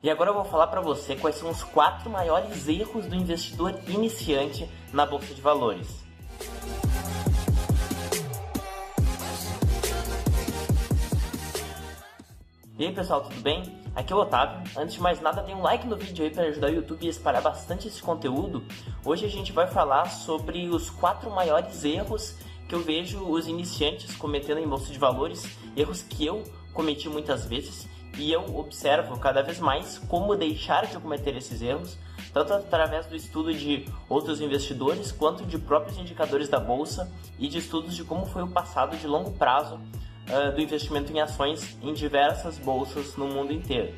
E agora eu vou falar para você quais são os 4 maiores erros do investidor iniciante na Bolsa de Valores. E aí pessoal, tudo bem? Aqui é o Otávio. Antes de mais nada, dê um like no vídeo aí para ajudar o YouTube a espalhar bastante esse conteúdo. Hoje a gente vai falar sobre os 4 maiores erros que eu vejo os iniciantes cometendo em Bolsa de Valores, erros que eu cometi muitas vezes e eu observo cada vez mais como deixar de cometer esses erros, tanto através do estudo de outros investidores, quanto de próprios indicadores da Bolsa e de estudos de como foi o passado de longo prazo do investimento em ações em diversas bolsas no mundo inteiro.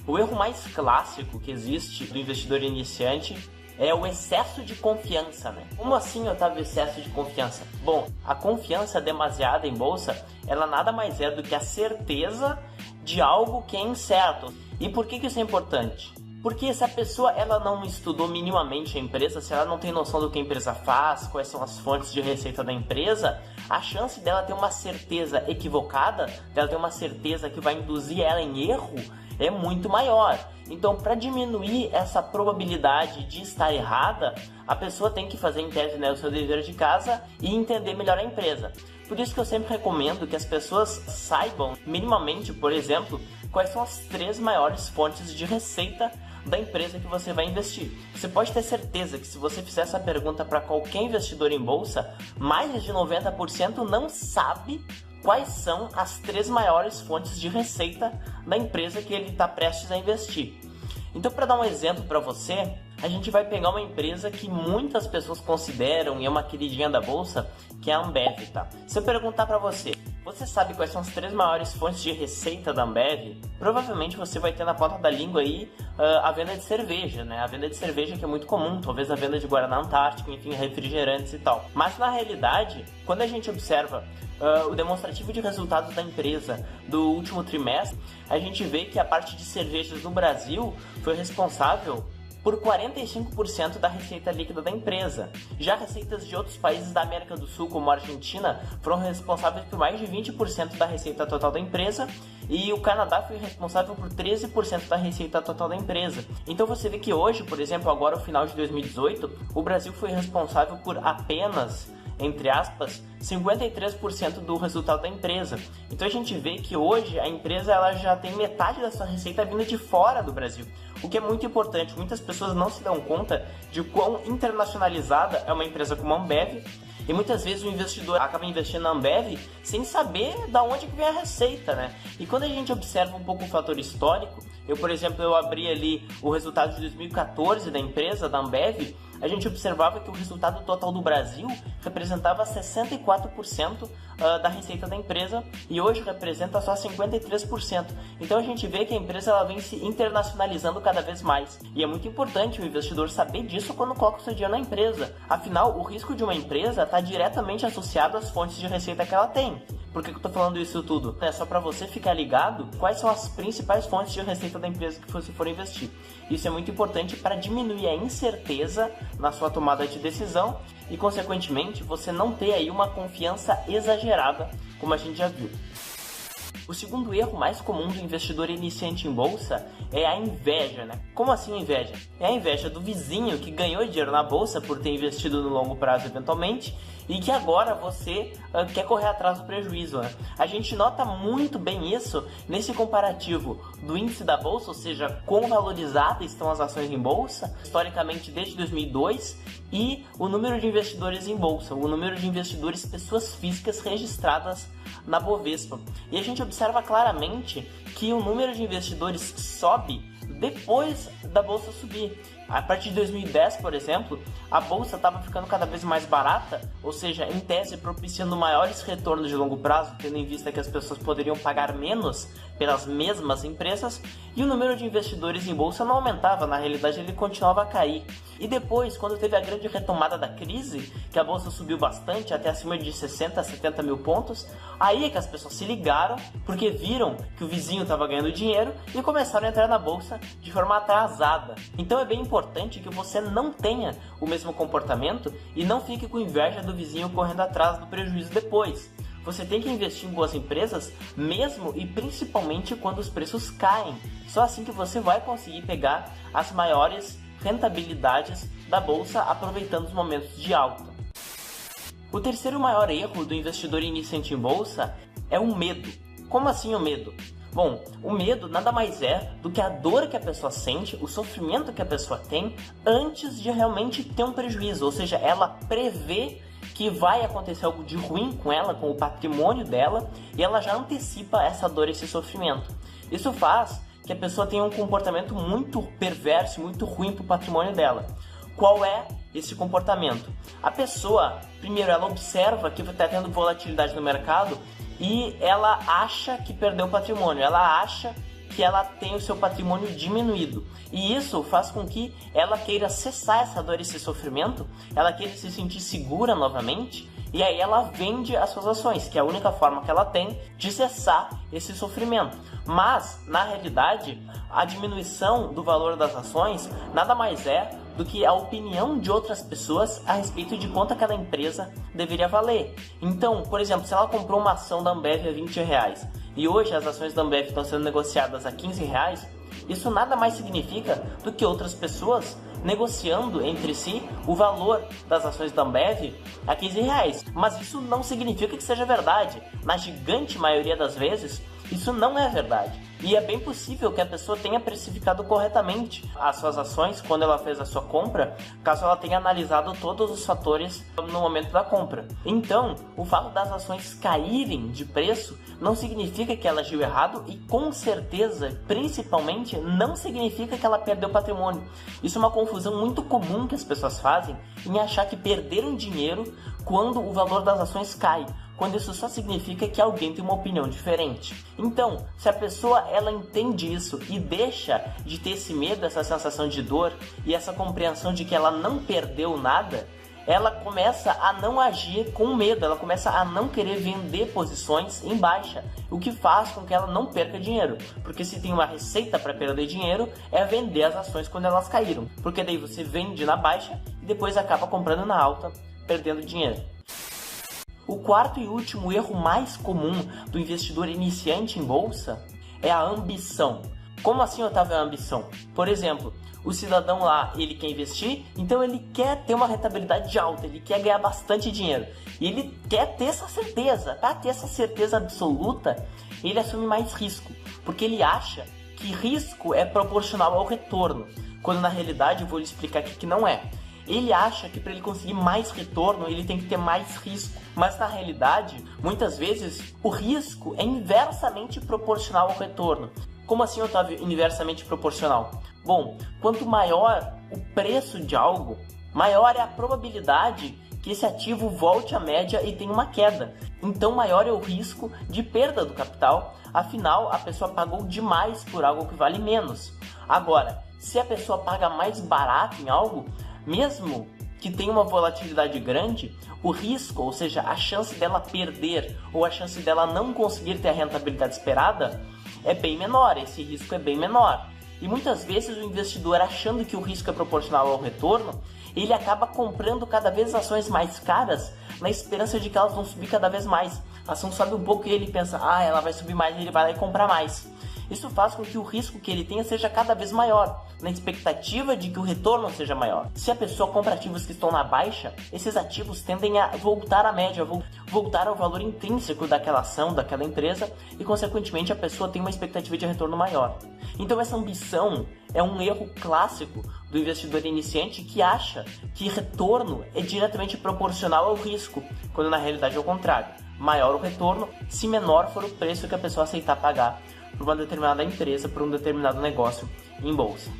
O erro mais clássico que existe do investidor iniciante é o excesso de confiança, né? Como assim, Otávio, excesso de confiança? Bom, a confiança demasiada em bolsa, ela nada mais é do que a certeza de algo que é incerto. E por que isso é importante? Porque se a pessoa ela não estudou minimamente a empresa, se ela não tem noção do que a empresa faz, quais são as fontes de receita da empresa, a chance dela ter uma certeza equivocada, dela ter uma certeza que vai induzir ela em erro, é muito maior. Então, para diminuir essa probabilidade de estar errada, a pessoa tem que fazer, em tese, né, o seu dever de casa e entender melhor a empresa. Por isso que eu sempre recomendo que as pessoas saibam minimamente, por exemplo, quais são as 3 maiores fontes de receita da empresa que você vai investir. Você pode ter certeza que se você fizer essa pergunta para qualquer investidor em bolsa, mais de 90% não sabe quais são as 3 maiores fontes de receita da empresa que ele está prestes a investir. Então, para dar um exemplo para você, a gente vai pegar uma empresa que muitas pessoas consideram e é uma queridinha da bolsa, que é a Ambev, tá? Se eu perguntar para você, você sabe quais são as 3 maiores fontes de receita da Ambev? Provavelmente você vai ter na ponta da língua aí a venda de cerveja, né? A venda de cerveja que é muito comum, talvez a venda de Guaraná Antártico, enfim, refrigerantes e tal. Mas na realidade, quando a gente observa o demonstrativo de resultados da empresa do último trimestre, a gente vê que a parte de cervejas no Brasil foi responsável por 45% da receita líquida da empresa. Já receitas de outros países da América do Sul, como a Argentina, foram responsáveis por mais de 20% da receita total da empresa, e o Canadá foi responsável por 13% da receita total da empresa. Então você vê que hoje, por exemplo, agora no final de 2018, o Brasil foi responsável por apenas, entre aspas, 53% do resultado da empresa. Então a gente vê que hoje a empresa ela já tem metade da sua receita vinda de fora do Brasil, o que é muito importante. Muitas pessoas não se dão conta de quão internacionalizada é uma empresa como a Ambev, e muitas vezes o investidor acaba investindo na Ambev sem saber de onde que vem a receita, né? E quando a gente observa um pouco o fator histórico, por exemplo, eu abri ali o resultado de 2014 da empresa, da Ambev, a gente observava que o resultado total do Brasil representava 64% da receita da empresa e hoje representa só 53%. Então a gente vê que a empresa ela vem se internacionalizando cada vez mais. E é muito importante o investidor saber disso quando coloca o seu dinheiro na empresa. Afinal, o risco de uma empresa está diretamente associado às fontes de receita que ela tem. Por que eu estou falando isso tudo? É só para você ficar ligado quais são as principais fontes de receita da empresa que você for investir. Isso é muito importante para diminuir a incerteza na sua tomada de decisão e, consequentemente, você não ter aí uma confiança exagerada, como a gente já viu. O segundo erro mais comum do investidor iniciante em bolsa é a inveja, né? Como assim inveja? É a inveja do vizinho que ganhou dinheiro na bolsa por ter investido no longo prazo eventualmente e que agora você quer correr atrás do prejuízo, né? A gente nota muito bem isso nesse comparativo do índice da bolsa, ou seja, quão valorizadas estão as ações em bolsa, historicamente desde 2002, e o número de investidores em bolsa, o número de investidores pessoas físicas registradas na Bovespa. E a gente observa claramente que o número de investidores sobe depois da bolsa subir. A partir de 2010, por exemplo, a bolsa estava ficando cada vez mais barata, ou seja, em tese propiciando maiores retornos de longo prazo, tendo em vista que as pessoas poderiam pagar menos pelas mesmas empresas, e o número de investidores em bolsa não aumentava, na realidade ele continuava a cair. E depois, quando teve a grande retomada da crise, que a bolsa subiu bastante, até acima de 60 a 70 mil pontos, aí é que as pessoas se ligaram, porque viram que o vizinho estava ganhando dinheiro e começaram a entrar na bolsa de forma atrasada. Então é bem importante que você não tenha o mesmo comportamento e não fique com inveja do vizinho correndo atrás do prejuízo depois. você tem que investir em boas empresas, mesmo e principalmente quando os preços caem. Só assim que você vai conseguir pegar as maiores rentabilidades da bolsa, aproveitando os momentos de alta. O terceiro maior erro do investidor iniciante em bolsa é o medo. Como assim o medo? Bom, o medo nada mais é do que a dor que a pessoa sente, o sofrimento que a pessoa tem antes de realmente ter um prejuízo, ou seja, ela prevê que vai acontecer algo de ruim com ela, com o patrimônio dela, e ela já antecipa essa dor, esse sofrimento. Isso faz que a pessoa tenha um comportamento muito perverso, muito ruim para o patrimônio dela. Qual é esse comportamento? A pessoa, primeiro, ela observa que está tendo volatilidade no mercado e ela acha que perdeu o patrimônio, ela acha que ela tem o seu patrimônio diminuído. E isso faz com que ela queira cessar essa dor, esse sofrimento, ela queira se sentir segura novamente, e aí ela vende as suas ações, que é a única forma que ela tem de cessar esse sofrimento. Mas, na realidade, a diminuição do valor das ações nada mais é do que a opinião de outras pessoas a respeito de quanto aquela empresa deveria valer. Então, por exemplo, se ela comprou uma ação da Ambev a R$20 e hoje as ações da Ambev estão sendo negociadas a R$15, isso nada mais significa do que outras pessoas negociando entre si o valor das ações da Ambev a R$15. Mas isso não significa que seja verdade. Na gigante maioria das vezes, isso não é verdade. E é bem possível que a pessoa tenha precificado corretamente as suas ações quando ela fez a sua compra, caso ela tenha analisado todos os fatores no momento da compra. Então, o fato das ações caírem de preço não significa que ela agiu errado e, com certeza, principalmente, não significa que ela perdeu patrimônio. Isso é uma confusão muito comum que as pessoas fazem em achar que perderam dinheiro quando o valor das ações cai, quando isso só significa que alguém tem uma opinião diferente. Então, se a pessoa ela entende isso e deixa de ter esse medo, essa sensação de dor e essa compreensão de que ela não perdeu nada, ela começa a não agir com medo, ela começa a não querer vender posições em baixa, o que faz com que ela não perca dinheiro, porque se tem uma receita para perder dinheiro, é vender as ações quando elas caíram, porque daí você vende na baixa e depois acaba comprando na alta, perdendo dinheiro. O quarto e último erro mais comum do investidor iniciante em bolsa é a ambição. Como assim, Otávio, a ambição? Por exemplo, o cidadão lá, ele quer investir, então ele quer ter uma rentabilidade alta, ele quer ganhar bastante dinheiro. E ele quer ter essa certeza. Para ter essa certeza absoluta, ele assume mais risco, porque ele acha que risco é proporcional ao retorno, quando na realidade eu vou lhe explicar aqui que não é. Ele acha que para ele conseguir mais retorno, ele tem que ter mais risco. Mas na realidade, muitas vezes, o risco é inversamente proporcional ao retorno. Como assim, Otávio, inversamente proporcional? Bom, quanto maior o preço de algo, maior é a probabilidade que esse ativo volte à média e tenha uma queda. Então maior é o risco de perda do capital, afinal a pessoa pagou demais por algo que vale menos. Agora, se a pessoa paga mais barato em algo, mesmo que tenha uma volatilidade grande, o risco, ou seja, a chance dela perder ou a chance dela não conseguir ter a rentabilidade esperada é bem menor, esse risco é bem menor. E muitas vezes o investidor, achando que o risco é proporcional ao retorno, ele acaba comprando cada vez ações mais caras na esperança de que elas vão subir cada vez mais. A ação sobe um pouco e ele pensa, ela vai subir mais, e ele vai lá e compra mais. Isso faz com que o risco que ele tenha seja cada vez maior, na expectativa de que o retorno seja maior. Se a pessoa compra ativos que estão na baixa, esses ativos tendem a voltar à média, voltar ao valor intrínseco daquela ação, daquela empresa, e consequentemente a pessoa tem uma expectativa de retorno maior. Então essa ambição é um erro clássico do investidor iniciante que acha que retorno é diretamente proporcional ao risco, quando na realidade é o contrário. Maior o retorno, se menor for o preço que a pessoa aceitar pagar por uma determinada empresa, por um determinado negócio em bolsa.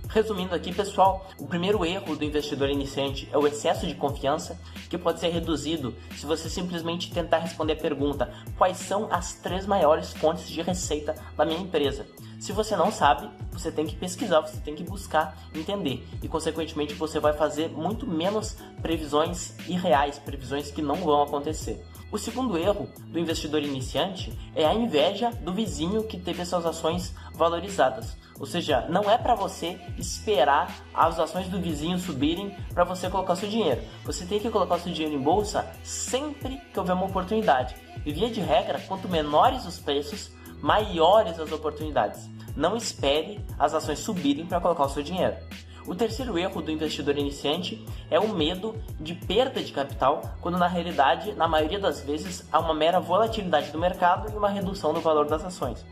Resumindo aqui, pessoal, o primeiro erro do investidor iniciante é o excesso de confiança, que pode ser reduzido se você simplesmente tentar responder a pergunta: quais são as 3 maiores fontes de receita da minha empresa? Se você não sabe, você tem que pesquisar, você tem que buscar entender e, consequentemente, você vai fazer muito menos previsões irreais, previsões que não vão acontecer. O segundo erro do investidor iniciante é a inveja do vizinho que teve as suas ações valorizadas. Ou seja, não é para você esperar as ações do vizinho subirem para você colocar seu dinheiro. Você tem que colocar seu dinheiro em bolsa sempre que houver uma oportunidade. E via de regra, quanto menores os preços, maiores as oportunidades. Não espere as ações subirem para colocar o seu dinheiro. O terceiro erro do investidor iniciante é o medo de perda de capital, quando na realidade, na maioria das vezes, há uma mera volatilidade do mercado e uma redução do valor das ações.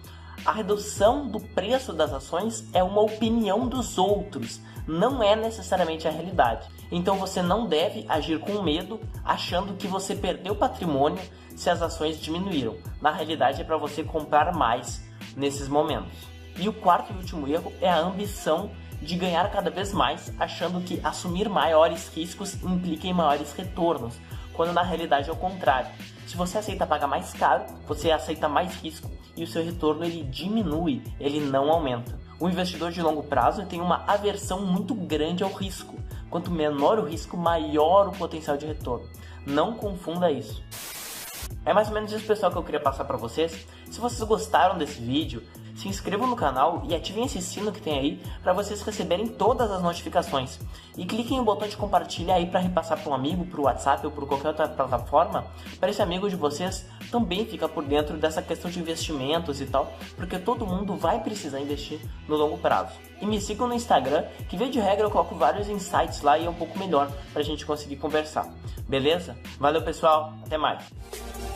A redução do preço das ações é uma opinião dos outros, não é necessariamente a realidade. Então você não deve agir com medo, achando que você perdeu patrimônio se as ações diminuíram. Na realidade é para você comprar mais nesses momentos. E o quarto e último erro é a ambição de ganhar cada vez mais, achando que assumir maiores riscos implica em maiores retornos, quando na realidade é o contrário. Se você aceita pagar mais caro, você aceita mais risco e o seu retorno ele diminui, ele não aumenta. O investidor de longo prazo tem uma aversão muito grande ao risco. Quanto menor o risco, maior o potencial de retorno. Não confunda isso. É mais ou menos isso, pessoal, que eu queria passar para vocês. Se vocês gostaram desse vídeo, se inscrevam no canal e ativem esse sino que tem aí para vocês receberem todas as notificações. E cliquem no botão de compartilhar aí para repassar para um amigo, para o WhatsApp ou por qualquer outra plataforma, para esse amigo de vocês também ficar por dentro dessa questão de investimentos e tal, porque todo mundo vai precisar investir no longo prazo. E me sigam no Instagram, que via de regra eu coloco vários insights lá e é um pouco melhor para a gente conseguir conversar. Beleza? Valeu, pessoal, até mais!